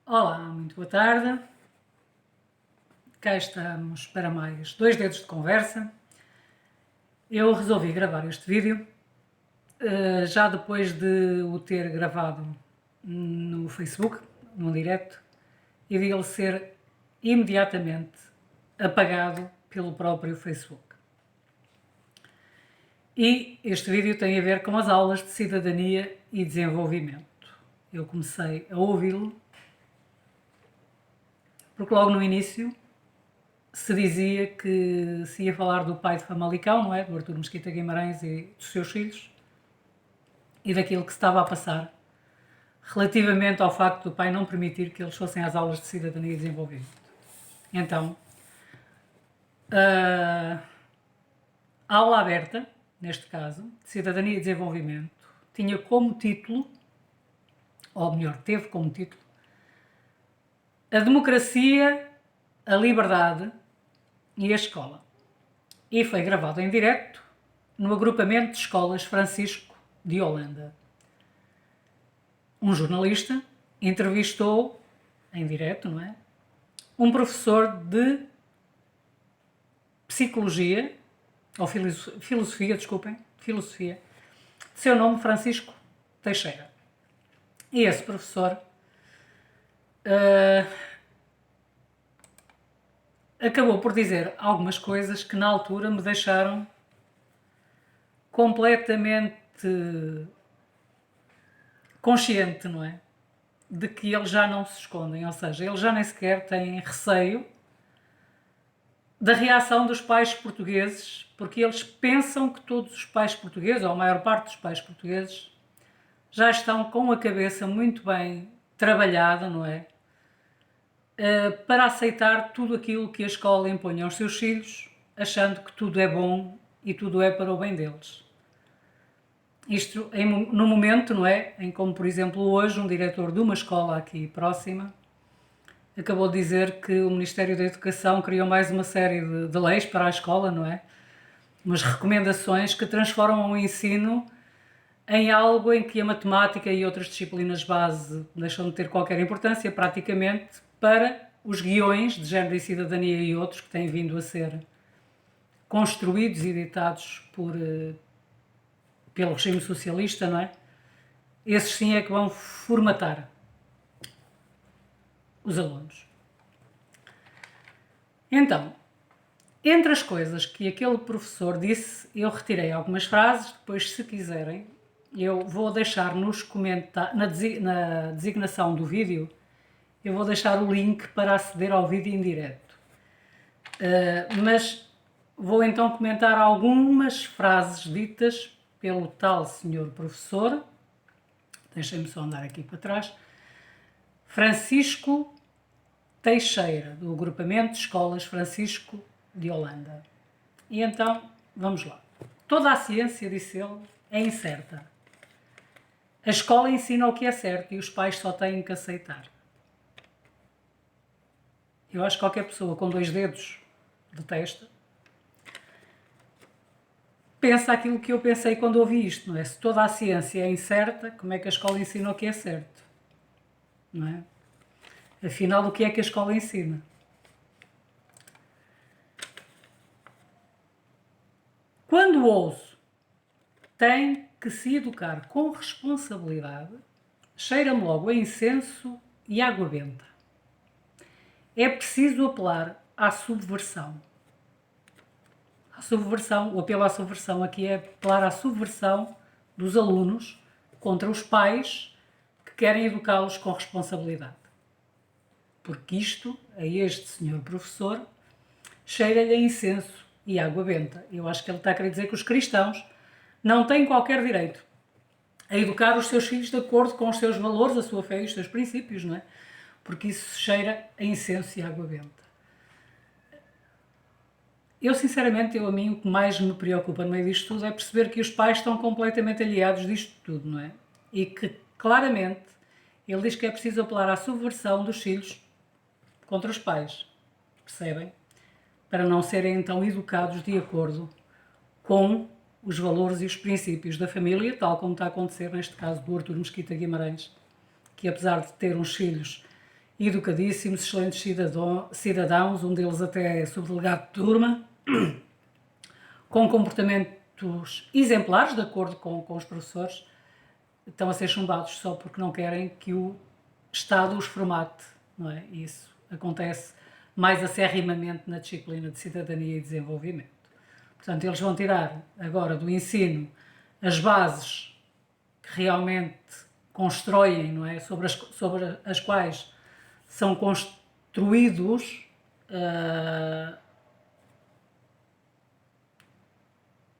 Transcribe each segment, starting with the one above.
Olá, muito boa tarde. Cá estamos para mais 2 dedos de conversa. Eu resolvi gravar este vídeo já depois de o ter gravado no Facebook, num direto, e de ele ser imediatamente apagado pelo próprio Facebook. E este vídeo tem a ver com as aulas de cidadania e desenvolvimento. Eu comecei a ouvi-lo porque logo no início se dizia que se ia falar do pai de Famalicão, não é? Do Artur Mesquita Guimarães e dos seus filhos, e daquilo que se estava a passar relativamente ao facto do pai não permitir que eles fossem às aulas de cidadania e desenvolvimento. Então, a aula aberta, neste caso, de cidadania e desenvolvimento, tinha como título, ou melhor, teve como título, a democracia, a liberdade e a escola. E foi gravado em direto no agrupamento de escolas Francisco de Holanda. Um jornalista entrevistou, em direto, não é? Um professor de psicologia, ou filosofia, de seu nome Francisco Teixeira. E esse professor acabou por dizer algumas coisas que na altura me deixaram completamente consciente, não é? De que eles já não se escondem, ou seja, eles já nem sequer têm receio da reação dos pais portugueses, porque eles pensam que todos os pais portugueses, ou a maior parte dos pais portugueses, já estão com a cabeça muito bem trabalhada, não é? Para aceitar tudo aquilo que a escola impõe aos seus filhos, achando que tudo é bom e tudo é para o bem deles. Isto no momento, não é? Em como, por exemplo, hoje um diretor de uma escola aqui próxima acabou de dizer que o Ministério da Educação criou mais uma série de leis para a escola, não é? Umas recomendações que transformam o ensino em algo em que a matemática e outras disciplinas base deixam de ter qualquer importância, praticamente, para os guiões de género e cidadania e outros que têm vindo a ser construídos e editados pelo regime socialista, não é? Esses sim é que vão formatar os alunos. Então, entre as coisas que aquele professor disse, eu retirei algumas frases, depois se quiserem, eu vou deixar nos comentários, na designação do vídeo, eu vou deixar o link para aceder ao vídeo em direto. Mas vou então comentar algumas frases ditas pelo tal senhor professor, deixem-me só andar aqui para trás, Francisco Teixeira, do agrupamento de escolas Francisco de Holanda. E então, vamos lá. Toda a ciência, disse ele, é incerta. A escola ensina o que é certo e os pais só têm que aceitar. Eu acho que qualquer pessoa com 2 dedos de testa pensa aquilo que eu pensei quando ouvi isto, não é? Se toda a ciência é incerta, como é que a escola ensina o que é certo? Não é? Afinal, o que é que a escola ensina? Quando ouço tem que se educar com responsabilidade, cheira-me logo a incenso e água benta. É preciso apelar à subversão. A subversão, o apelo à subversão aqui é apelar à subversão dos alunos contra os pais que querem educá-los com responsabilidade. Porque isto, a este senhor professor, cheira-lhe a incenso e água benta. Eu acho que ele está a querer dizer que os cristãos não têm qualquer direito a educar os seus filhos de acordo com os seus valores, a sua fé e os seus princípios, não é? Porque isso cheira a incenso e água benta. Eu, sinceramente, a mim, o que mais me preocupa no meio disto tudo é perceber que os pais estão completamente aliados disto tudo, não é? E que, claramente, ele diz que é preciso apelar à subversão dos filhos contra os pais, percebem? Para não serem, então, educados de acordo com os valores e os princípios da família, tal como está a acontecer neste caso do Artur Mesquita Guimarães, que apesar de ter uns filhos educadíssimos, excelentes cidadãos, um deles até é subdelegado de turma, com comportamentos exemplares, de acordo com os professores, estão a ser chumbados só porque não querem que o Estado os formate, não é? E isso acontece mais acerrimamente na disciplina de cidadania e desenvolvimento. Portanto, eles vão tirar agora do ensino as bases que realmente constroem, não é? Sobre as quais são construídos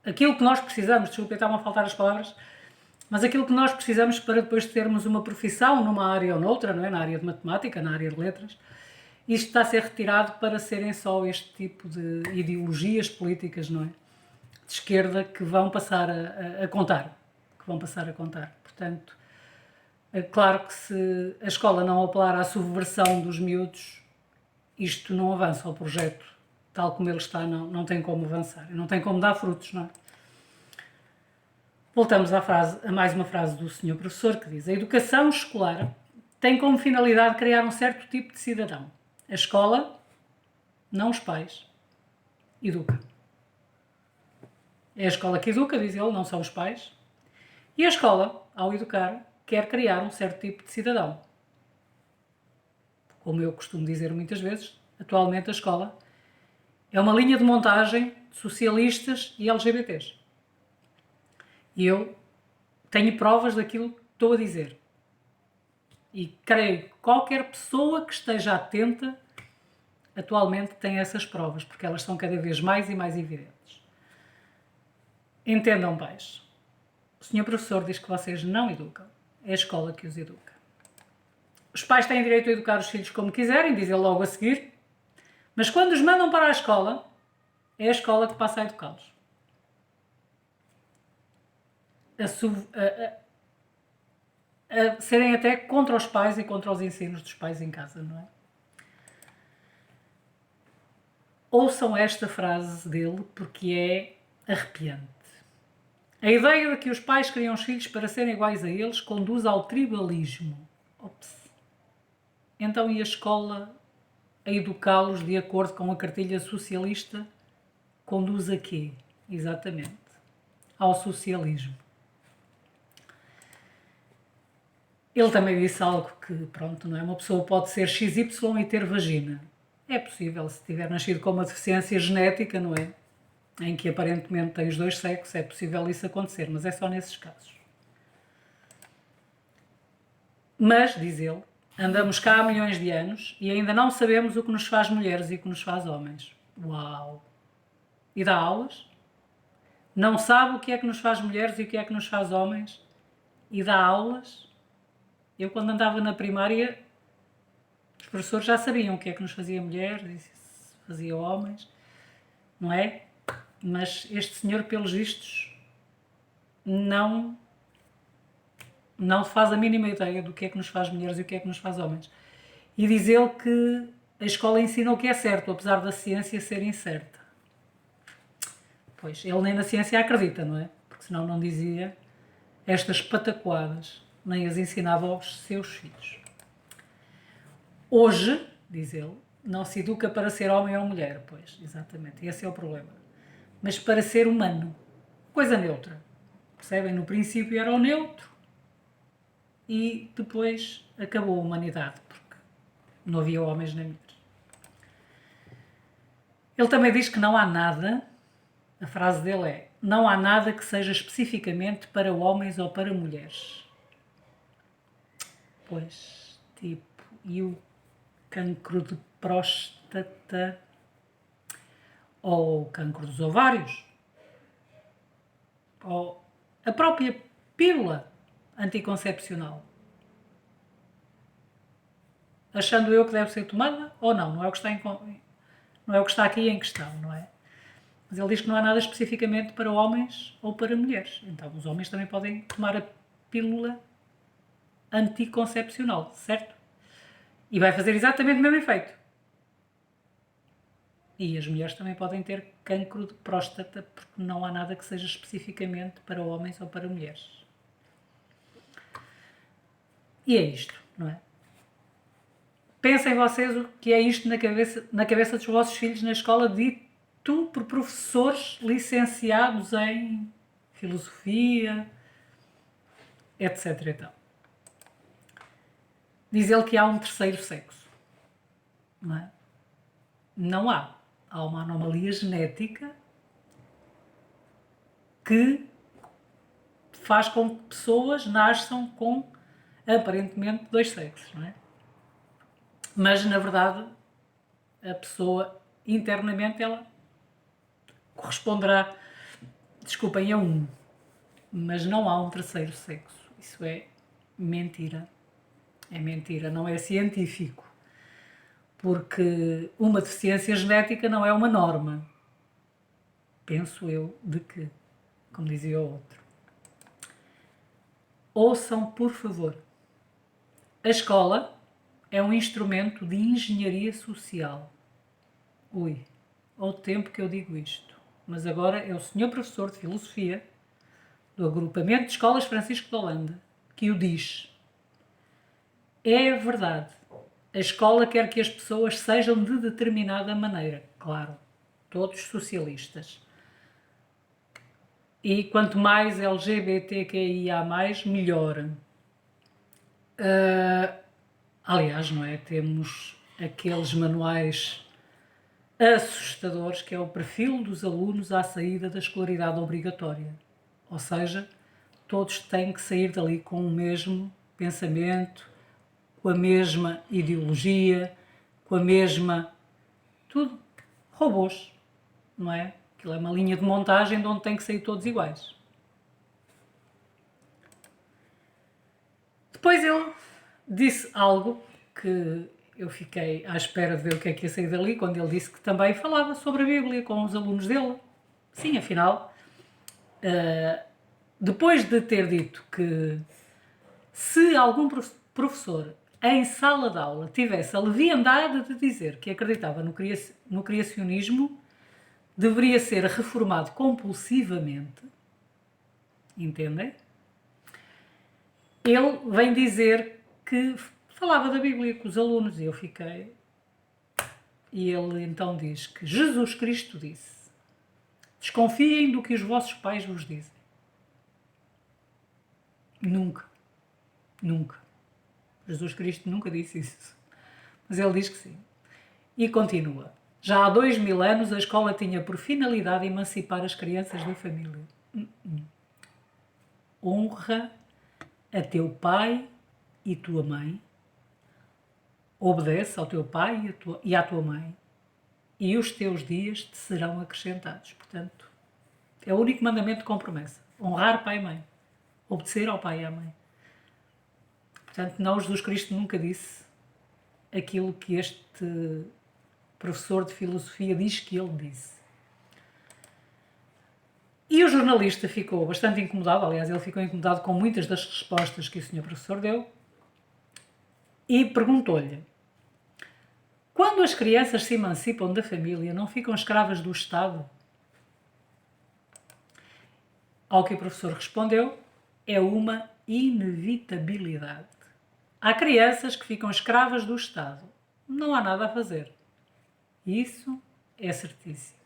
aquilo que nós precisamos, desculpa, estavam a faltar as palavras, mas aquilo que nós precisamos para depois termos uma profissão numa área ou noutra, não é? Na área de matemática, na área de letras, isto está a ser retirado para serem só este tipo de ideologias políticas, não é? De esquerda que vão passar a contar. Que vão passar a contar. Portanto, é claro que se a escola não apelar à subversão dos miúdos, isto não avança. O projeto, tal como ele está, não tem como avançar. Não tem como dar frutos, não é? Voltamos a mais uma frase do senhor professor que diz: a educação escolar tem como finalidade criar um certo tipo de cidadão. A escola, não os pais, educa. É a escola que educa, diz ele, não são os pais. E a escola, ao educar, quer criar um certo tipo de cidadão. Como eu costumo dizer muitas vezes, atualmente a escola é uma linha de montagem de socialistas e LGBTs. E eu tenho provas daquilo que estou a dizer. E creio que qualquer pessoa que esteja atenta atualmente tem essas provas, porque elas são cada vez mais e mais evidentes. Entendam, pais. O senhor professor diz que vocês não educam. É a escola que os educa. Os pais têm direito a educar os filhos como quiserem, diz ele logo a seguir, mas quando os mandam para a escola, é a escola que passa a educá-los. A serem até contra os pais e contra os ensinos dos pais em casa, não é? Ouçam esta frase dele porque é arrepiante. A ideia de que os pais criam os filhos para serem iguais a eles conduz ao tribalismo. Ops. Então, e a escola a educá-los de acordo com a cartilha socialista conduz a quê? Exatamente. Ao socialismo. Ele também disse algo que, pronto, não é? Uma pessoa pode ser XY e ter vagina. É possível, se tiver nascido com uma deficiência genética, não é? Em que aparentemente tem os dois sexos, é possível isso acontecer, mas é só nesses casos. Mas, diz ele, andamos cá há milhões de anos e ainda não sabemos o que nos faz mulheres e o que nos faz homens. Uau! E dá aulas? Não sabe o que é que nos faz mulheres e o que é que nos faz homens? E dá aulas? Eu, quando andava na primária, os professores já sabiam o que é que nos fazia mulheres e se fazia homens, não é? Mas este senhor, pelos vistos, não faz a mínima ideia do que é que nos faz mulheres e o que é que nos faz homens. E diz ele que a escola ensina o que é certo, apesar da ciência ser incerta. Pois, ele nem na ciência acredita, não é? Porque senão não dizia estas patacoadas, nem as ensinava aos seus filhos. Hoje, diz ele, não se educa para ser homem ou mulher, pois, exatamente, esse é o problema. Mas para ser humano, coisa neutra. Percebem? No princípio era o neutro e depois acabou a humanidade, porque não havia homens nem mulheres. Ele também diz que não há nada, a frase dele é: não há nada que seja especificamente para homens ou para mulheres. Pois, tipo, e o cancro de próstata ou o cancro dos ovários ou a própria pílula anticoncepcional, achando eu que deve ser tomada ou não, não é o que está aqui em questão, não é? Mas ele diz que não há nada especificamente para homens ou para mulheres. Então os homens também podem tomar a pílula anticoncepcional, certo? E vai fazer exatamente o mesmo efeito. E as mulheres também podem ter cancro de próstata, porque não há nada que seja especificamente para homens ou para mulheres. E é isto, não é? Pensem vocês o que é isto na cabeça dos vossos filhos na escola, dito por professores licenciados em filosofia, etc. Então, diz ele que há um terceiro sexo. Não é? Não há. Há uma anomalia genética que faz com que pessoas nasçam com aparentemente dois sexos, não é? Mas na verdade a pessoa internamente ela corresponderá, desculpem, a um, mas não há um terceiro sexo. Isso é mentira. É mentira, não é científico. Porque uma deficiência genética não é uma norma. Penso eu de que, como dizia o outro. Ouçam, por favor. A escola é um instrumento de engenharia social. Ui, ao tempo que eu digo isto. Mas agora é o senhor professor de filosofia do agrupamento de escolas Francisco de Holanda que o diz. É verdade. A escola quer que as pessoas sejam de determinada maneira. Claro, todos socialistas. E quanto mais LGBTQIA+, melhor. Aliás, não é? Temos aqueles manuais assustadores que é o perfil dos alunos à saída da escolaridade obrigatória. Ou seja, todos têm que sair dali com o mesmo pensamento, com a mesma ideologia, com a mesma... tudo. Robôs, não é? Aquilo é uma linha de montagem de onde têm que sair todos iguais. Depois ele disse algo que eu fiquei à espera de ver o que é que ia sair dali, quando ele disse que também falava sobre a Bíblia com os alunos dele. Sim, afinal, depois de ter dito que se algum professor em sala de aula tivesse a leviandade de dizer que acreditava no criacionismo, deveria ser reformado compulsivamente, entendem? Ele vem dizer que falava da Bíblia com os alunos e eu fiquei... E ele então diz que Jesus Cristo disse: desconfiem do que os vossos pais vos dizem. Nunca. Nunca. Jesus Cristo nunca disse isso. Mas ele diz que sim. E continua. Já há 2000 anos a escola tinha por finalidade emancipar as crianças da família. Honra a teu pai e tua mãe. Obedece ao teu pai e à tua mãe. E os teus dias te serão acrescentados. Portanto, é o único mandamento com promessa. Honrar pai e mãe. Obedecer ao pai e à mãe. Portanto, não, Jesus Cristo nunca disse aquilo que este professor de filosofia diz que ele disse. E o jornalista ficou bastante incomodado, aliás, ele ficou incomodado com muitas das respostas que o senhor professor deu e perguntou-lhe: quando as crianças se emancipam da família, não ficam escravas do Estado? Ao que o professor respondeu: é uma inevitabilidade. Há crianças que ficam escravas do Estado. Não há nada a fazer. Isso é certíssimo.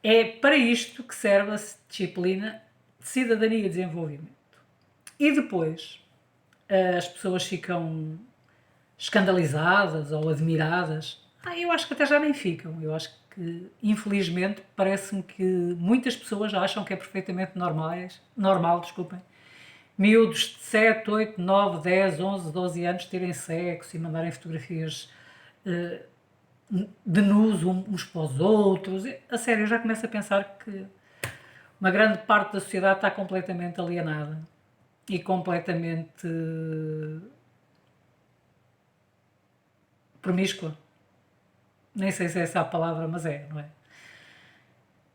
É para isto que serve a disciplina de cidadania e desenvolvimento. E depois as pessoas ficam escandalizadas ou admiradas. Eu acho que até já nem ficam. Eu acho que, infelizmente, parece-me que muitas pessoas acham que é perfeitamente normal, miúdos de 7, 8, 9, 10, 11, 12 anos terem sexo e mandarem fotografias de nus uns para os outros. A sério, eu já começo a pensar que uma grande parte da sociedade está completamente alienada e completamente promíscua. Nem sei se é essa a palavra, mas é, não é?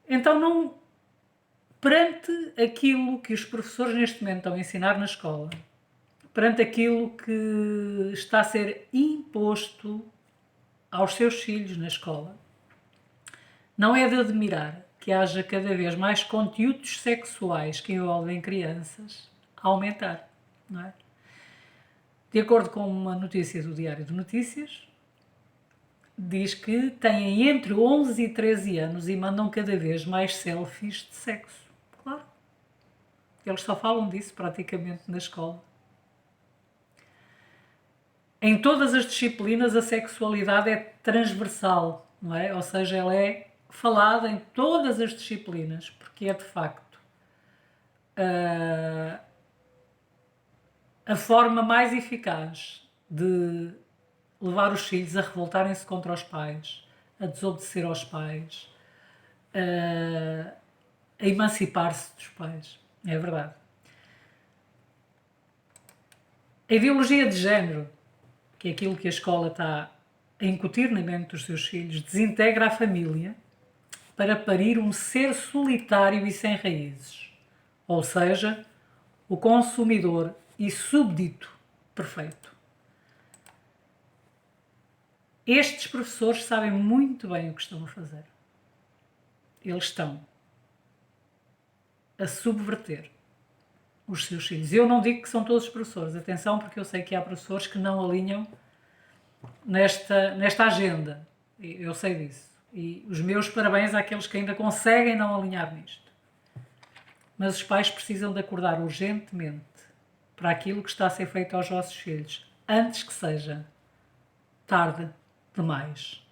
Então, não, perante aquilo que os professores neste momento estão a ensinar na escola, perante aquilo que está a ser imposto aos seus filhos na escola, não é de admirar que haja cada vez mais conteúdos sexuais que envolvem crianças a aumentar, não é? De acordo com uma notícia do Diário de Notícias, diz que têm entre 11 e 13 anos e mandam cada vez mais selfies de sexo. Claro. Eles só falam disso praticamente na escola. Em todas as disciplinas a sexualidade é transversal, não é? Ou seja, ela é falada em todas as disciplinas, porque é de facto a forma mais eficaz de levar os filhos a revoltarem-se contra os pais, a desobedecer aos pais, a emancipar-se dos pais. É verdade. A ideologia de género, que é aquilo que a escola está a incutir na mente dos seus filhos, desintegra a família para parir um ser solitário e sem raízes, ou seja, o consumidor e súbdito perfeito. Estes professores sabem muito bem o que estão a fazer. Eles estão a subverter os seus filhos. Eu não digo que são todos os professores, atenção, porque eu sei que há professores que não alinham nesta agenda. Eu sei disso. E os meus parabéns àqueles que ainda conseguem não alinhar nisto. Mas os pais precisam de acordar urgentemente para aquilo que está a ser feito aos vossos filhos, antes que seja tarde demais.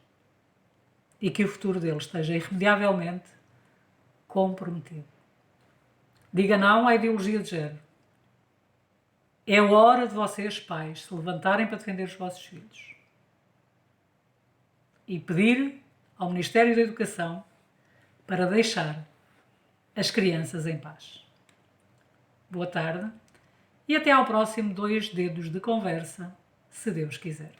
E que o futuro deles esteja irremediavelmente comprometido. Diga não à ideologia de género. É hora de vocês, pais, se levantarem para defender os vossos filhos e pedir ao Ministério da Educação para deixar as crianças em paz. Boa tarde e até ao próximo 2 Dedos de Conversa, se Deus quiser.